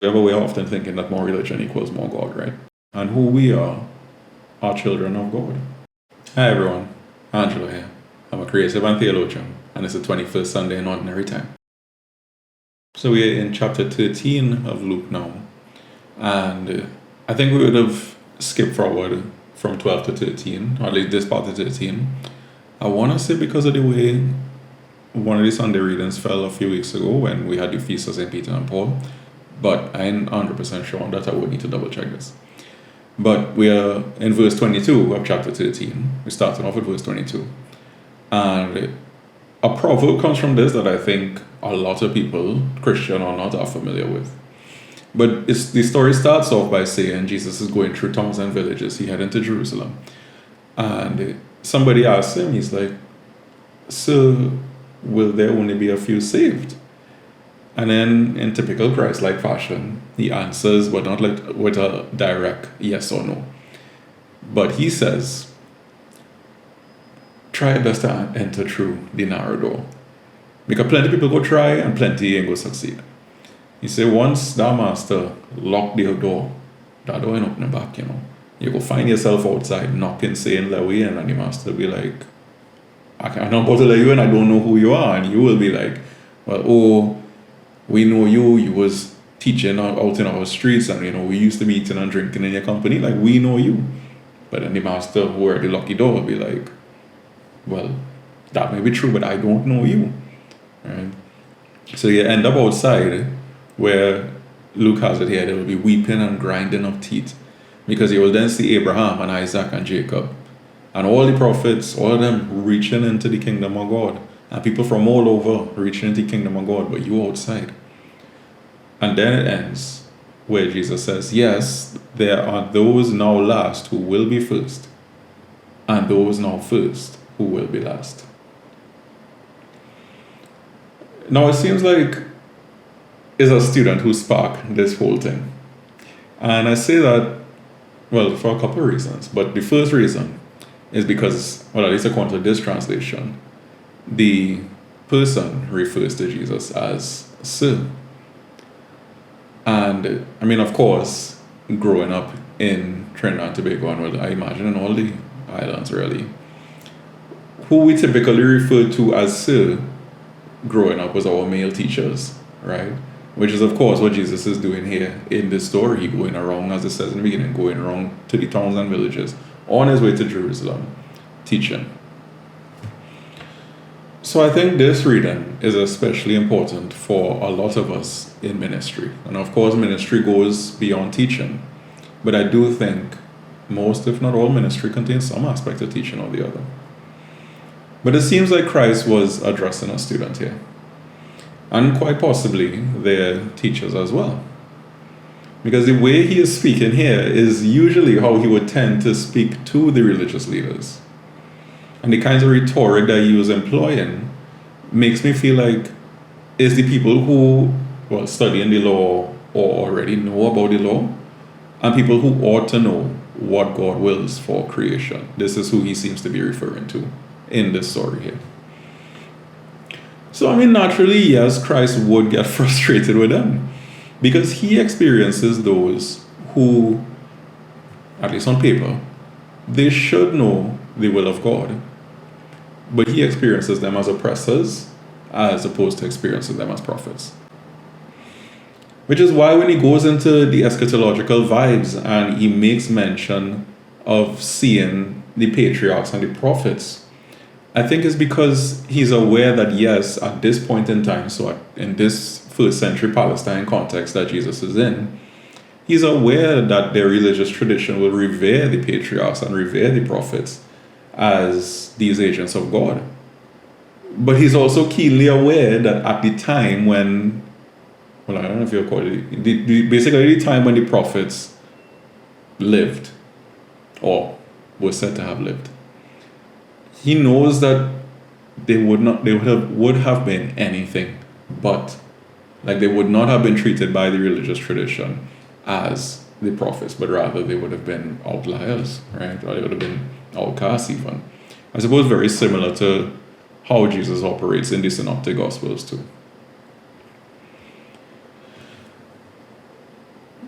We have a way of often thinking that more religion equals more God, right? And who we are children of God. Hi everyone, Angelo here. I'm a creative and theologian, and it's the 21st Sunday in Ordinary Time. So we're in chapter 13 of Luke now, and I think we would have skipped forward from 12 to 13, or at least this part of 13. I want to say because of the way one of the Sunday readings fell a few weeks ago when we had the Feast of St. Peter and Paul, but I'm 100% sure on that. I would need to double check this. But we are in verse 22 of chapter 13. We're starting off with verse 22. And a proverb comes from this that I think a lot of people, Christian or not, are familiar with. But the story starts off by saying Jesus is going through towns and villages. He heading to Jerusalem. And somebody asks him, he's like, "So, will there only be a few saved?" And then, in typical Christ-like fashion, he answers, but not like with a direct yes or no. But he says, try your best to enter through the narrow door. Because plenty of people go try and plenty ain't go succeed. He said, once that master lock the door, that door ain't opening back, You go find yourself outside knocking, saying, let we in, and the master will be like, I'm not about to let you in, I don't know who you are. And you will be like, well, we know you was teaching out in our streets, and we used to be eating and drinking in your company, like we know you. But then the master who are the lucky door will be like, well, that may be true, but I don't know you. Right? So you end up outside where Luke has it here, there will be weeping and grinding of teeth, because you will then see Abraham and Isaac and Jacob and all the prophets, all of them reaching into the kingdom of God, and people from all over reaching into the kingdom of God, but you outside. And then it ends where Jesus says, yes, there are those now last who will be first, and those now first who will be last. Now it seems like it's a student who sparked this whole thing. And I say that, well, for a couple of reasons. But the first reason is because, well, at least according to this translation, the person refers to Jesus as Sir. And I mean, of course, growing up in Trinidad and Tobago, and well, I imagine in all the islands really, who we typically refer to as Sir growing up was our male teachers, right? Which is, of course, what Jesus is doing here in this story, going around, as it says in the beginning, going around to the towns and villages on his way to Jerusalem, teaching. So I think this reading is especially important for a lot of us in ministry. And of course, ministry goes beyond teaching. But I do think most, if not all, ministry contains some aspect of teaching or the other. But it seems like Christ was addressing a student here. And quite possibly their teachers as well. Because the way he is speaking here is usually how he would tend to speak to the religious leaders. And the kinds of rhetoric that he was employing makes me feel like it's the people who, well, studying the law or already know about the law, and people who ought to know what God wills for creation. This is who he seems to be referring to in this story here. So, I mean, naturally, yes, Christ would get frustrated with them, because he experiences those who, at least on paper, they should know the will of God. But he experiences them as oppressors as opposed to experiencing them as prophets. Which is why when he goes into the eschatological vibes and he makes mention of seeing the patriarchs and the prophets, I think it's because he's aware that, yes, at this point in time, so in this first century Palestine context that Jesus is in, he's aware that their religious tradition will revere the patriarchs and revere the prophets as these agents of God. But he's also keenly aware that at the time when, well, I don't know if you'll call it, basically the time when the prophets lived, or were said to have lived, he knows that they would have been anything but, like, they would not have been treated by the religious tradition as the prophets, but rather they would have been outliers, right? Or they would have been outcasts even. I suppose very similar to how Jesus operates in the Synoptic Gospels too.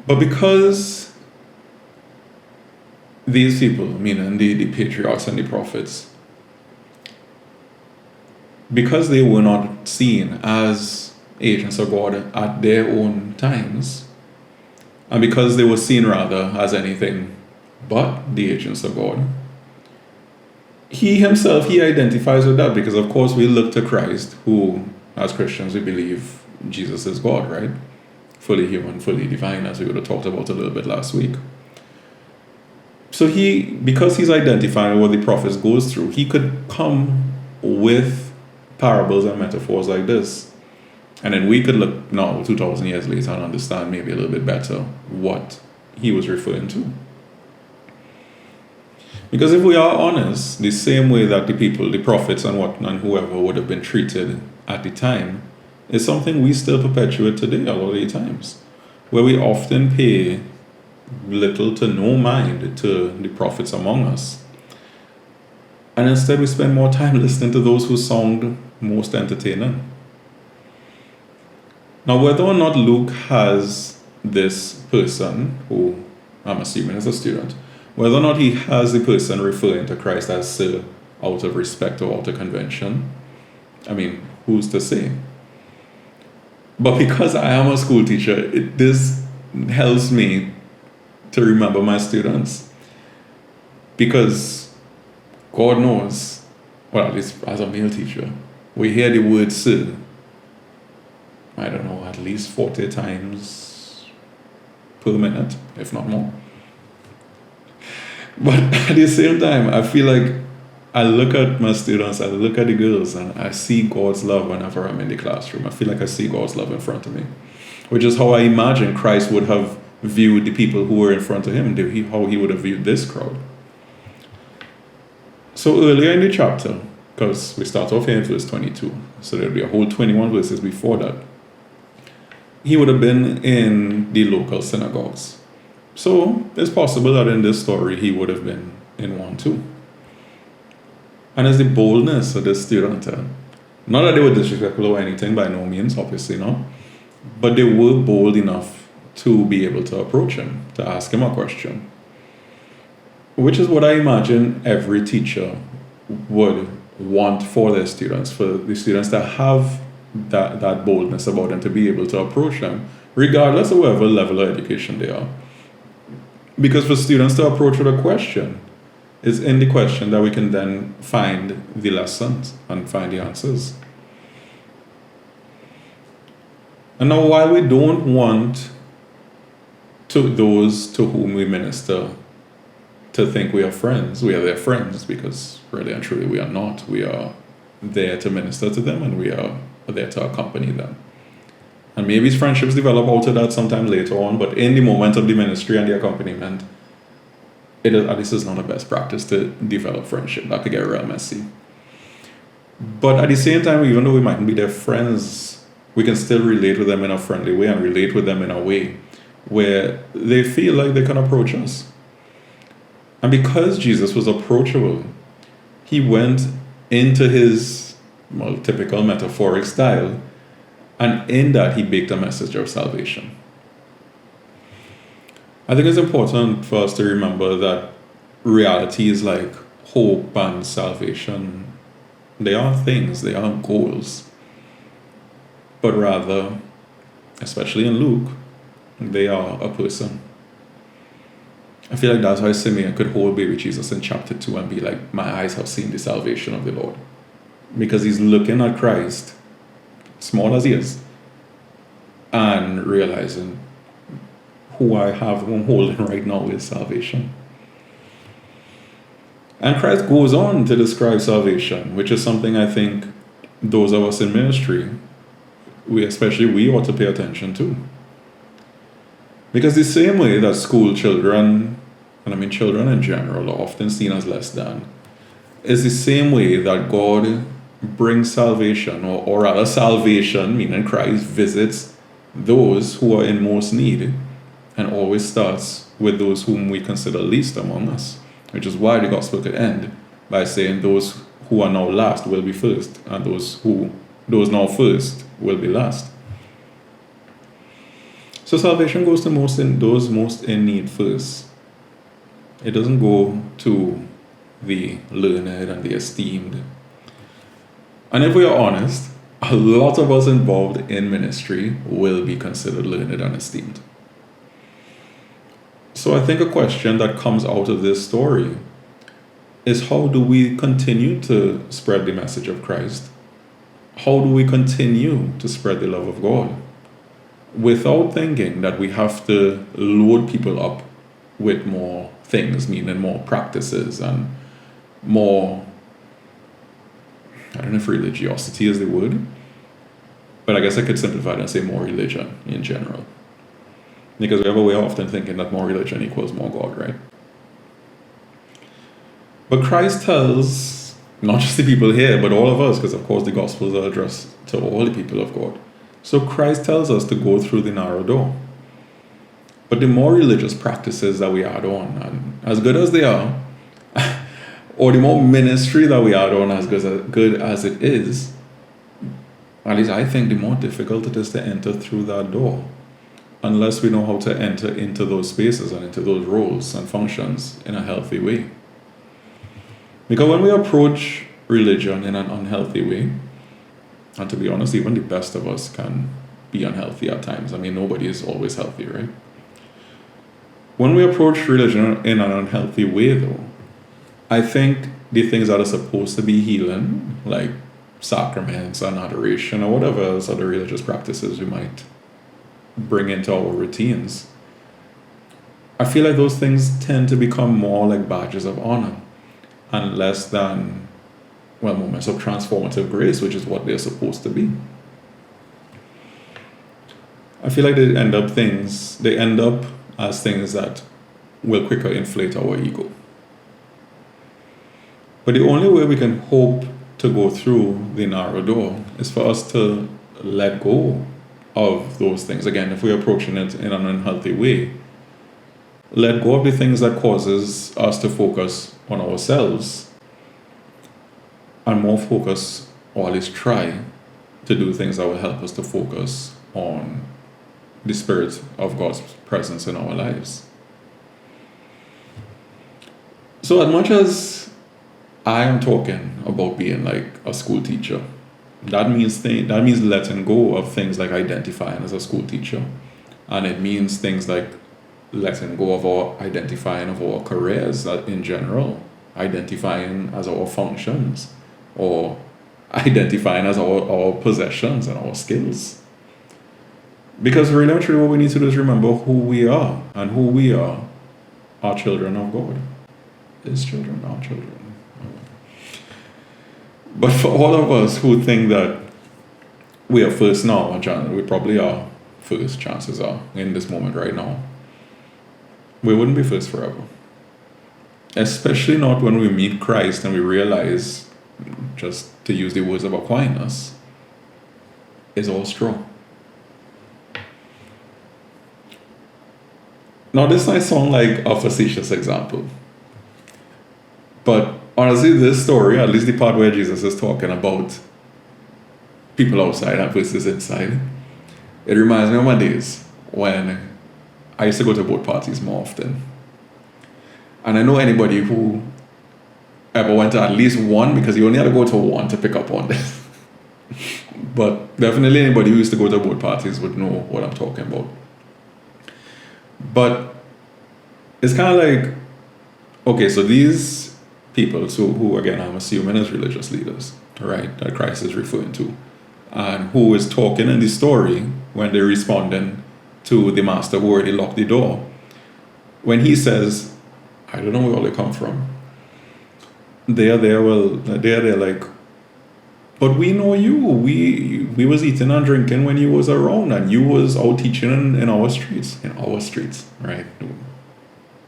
But because these people, meaning the patriarchs and the prophets, because they were not seen as agents of God at their own times, and because they were seen rather as anything but the agents of God, he himself, he identifies with that, because of course we look to Christ, who as Christians we believe Jesus is God, right? Fully human, fully divine, as we would have talked about a little bit last week. So because he's identifying what the prophets goes through, he could come with parables and metaphors like this. And then we could look now, 2,000 years later, and understand maybe a little bit better what he was referring to. Because if we are honest, the same way that the people, the prophets and whoever would have been treated at the time, is something we still perpetuate today a lot of the times, where we often pay little to no mind to the prophets among us. And instead we spend more time listening to those who sound most entertaining. Now, whether or not Luke has this person, who I'm assuming is a student, whether or not he has the person referring to Christ as Sir out of respect or out of convention, I mean, who's to say? But because I am a school teacher, this helps me to remember my students. Because God knows, well, at least as a male teacher, we hear the word Sir, I don't know, at least 40 times per minute, if not more. But at the same time, I feel like I look at my students, I look at the girls, and I see God's love whenever I'm in the classroom. I feel like I see God's love in front of me, which is how I imagine Christ would have viewed the people who were in front of him, how he would have viewed this crowd. So earlier in the chapter, because we start off here in verse 22, so there'll be a whole 21 verses before that, he would have been in the local synagogues. So it's possible that in this story he would have been in one too. And it's the boldness of this student. Not that they were disrespectful or anything, by no means, obviously not. But they were bold enough to be able to approach him, to ask him a question. Which is what I imagine every teacher would want for their students, for the students to have that boldness about them, to be able to approach them, regardless of whatever level of education they are. Because for students to approach with a question, it's in the question that we can then find the lessons and find the answers. And now, while we don't want those to whom we minister to think we are friends, we are their friends, because really and truly we are not. We are there to minister to them, and we are there to accompany them. And maybe friendships develop out of that sometime later on, but in the moment of the ministry and the accompaniment, at least it's not the best practice to develop friendship. That could get real messy. But at the same time, even though we mightn't be their friends, we can still relate with them in a friendly way, and relate with them in a way where they feel like they can approach us. And because Jesus was approachable, he went into his typical metaphoric style, and in that he baked a message of salvation. I think it's important for us to remember that realities like hope and salvation, they aren't things, they aren't goals. But rather, especially in Luke, they are a person. I feel like that's why Simeon could hold baby Jesus in chapter 2 and be like, my eyes have seen the salvation of the Lord. Because he's looking at Christ, small as he is, and realizing who I'm holding right now is salvation. And Christ goes on to describe salvation, which is something I think those of us in ministry, we ought to pay attention to. Because the same way that school children, and I mean children in general, are often seen as less than, is the same way that God brings salvation, or rather salvation, meaning Christ visits those who are in most need, and always starts with those whom we consider least among us, which is why the gospel could end by saying those who are now last will be first, and those now first will be last. So salvation goes to those most in need first. It doesn't go to the learned and the esteemed. And if we are honest, a lot of us involved in ministry will be considered learned and esteemed. So I think a question that comes out of this story is, how do we continue to spread the message of Christ? How do we continue to spread the love of God without thinking that we have to load people up with more things, meaning more practices and more, I don't know if religiosity is the word, but I guess I could simplify it and say more religion in general. Because we have a way of often thinking that more religion equals more God, right? But Christ tells not just the people here, but all of us, because of course the Gospels are addressed to all the people of God. So Christ tells us to go through the narrow door. But the more religious practices that we add on, and as good as they are, or the more ministry that we add on, as good as it is, at least I think the more difficult it is to enter through that door, unless we know how to enter into those spaces and into those roles and functions in a healthy way. Because when we approach religion in an unhealthy way, and to be honest, even the best of us can be unhealthy at times. I mean, nobody is always healthy, right? When we approach religion in an unhealthy way, though, I think the things that are supposed to be healing, like sacraments and adoration or whatever else other religious practices we might bring into our routines, I feel like those things tend to become more like badges of honor and less than, well, moments of transformative grace, which is what they're supposed to be. I feel like they end up as things that will quicker inflate our ego. But the only way we can hope to go through the narrow door is for us to let go of those things. Again, if we're approaching it in an unhealthy way, let go of the things that causes us to focus on ourselves and more focus, or at least try to do things that will help us to focus on the Spirit of God's presence in our lives. So as much as I am talking about being like a school teacher, that means letting go of things like identifying as a school teacher, and it means things like letting go of our identifying of our careers in general, identifying as our functions, or identifying as our possessions and our skills. Because really and truly what we need to do is remember who we are, and who we are children of God. His children, our children. But for all of us who think that we are first now, and we probably are first, chances are, in this moment right now, we wouldn't be first forever. Especially not when we meet Christ and we realize, just to use the words of Aquinas, is all straw. Now this might sound like a facetious example, but honestly this story, at least the part where Jesus is talking about people outside and versus inside, it reminds me of my days when I used to go to boat parties more often. And I know anybody who ever went to at least one, because you only had to go to one to pick up on this. But definitely anybody who used to go to boat parties would know what I'm talking about. But it's kind of like, okay, so these people, who again I'm assuming is religious leaders, right, that Christ is referring to, and who is talking in the story when they're responding to the master who already locked the door, when he says, I don't know where all they come from, they're there like, but we know you. We was eating and drinking when you was around, and you was out teaching in our streets, right?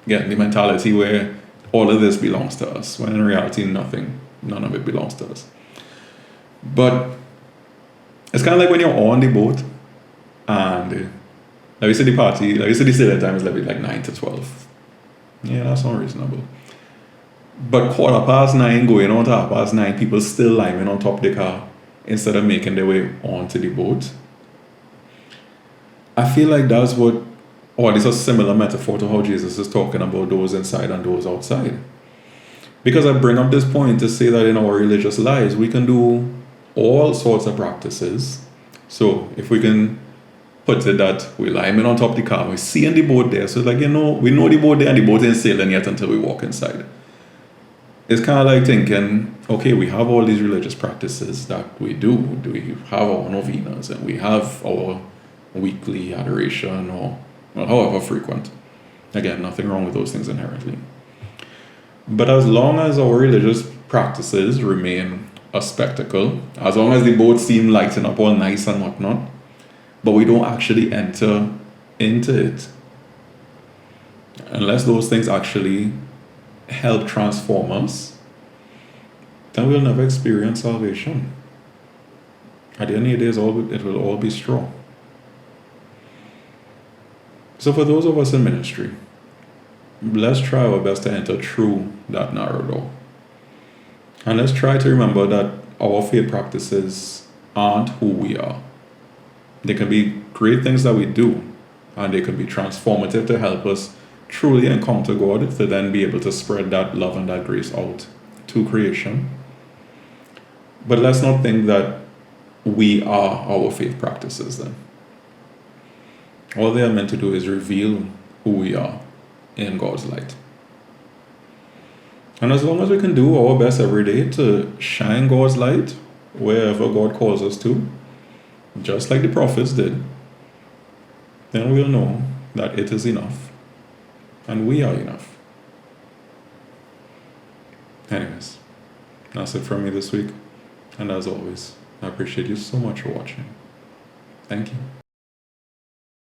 Again, the mentality where all of this belongs to us, when in reality none of it belongs to us. But it's kind of like when you're on the boat, and like we said, the sailing time is like 9 to 12. Yeah, that's not reasonable. But 9:15 going on to 9:30, people still lying on top of the car instead of making their way onto the boat. I feel like that's what, or it's a similar metaphor to how Jesus is talking about those inside and those outside. Because I bring up this point to say that in our religious lives, we can do all sorts of practices. So if we can put it that we're lying on top of the car, we're seeing the boat there. So it's like, we know the boat there and the boat ain't sailing yet until we walk inside. It's kind of like thinking, okay, we have all these religious practices that we do. We have our novenas and we have our weekly adoration or however frequent. Again, nothing wrong with those things inherently. But as long as our religious practices remain a spectacle, as long as the boats seem lighting up all nice and whatnot, but we don't actually enter into it, unless those things actually help transform us, then we'll never experience salvation. At the end of the day, it will all be straw. So for those of us in ministry, let's try our best to enter through that narrow door. And let's try to remember that our faith practices aren't who we are. They can be great things that we do, and they can be transformative to help us truly encounter God, to then be able to spread that love and that grace out to creation. But let's not think that we are our faith practices then. All they are meant to do is reveal who we are in God's light. And as long as we can do our best every day to shine God's light wherever God calls us to, just like the prophets did, then we'll know that it is enough. And we are enough. Anyways, that's it from me this week. And as always, I appreciate you so much for watching. Thank you.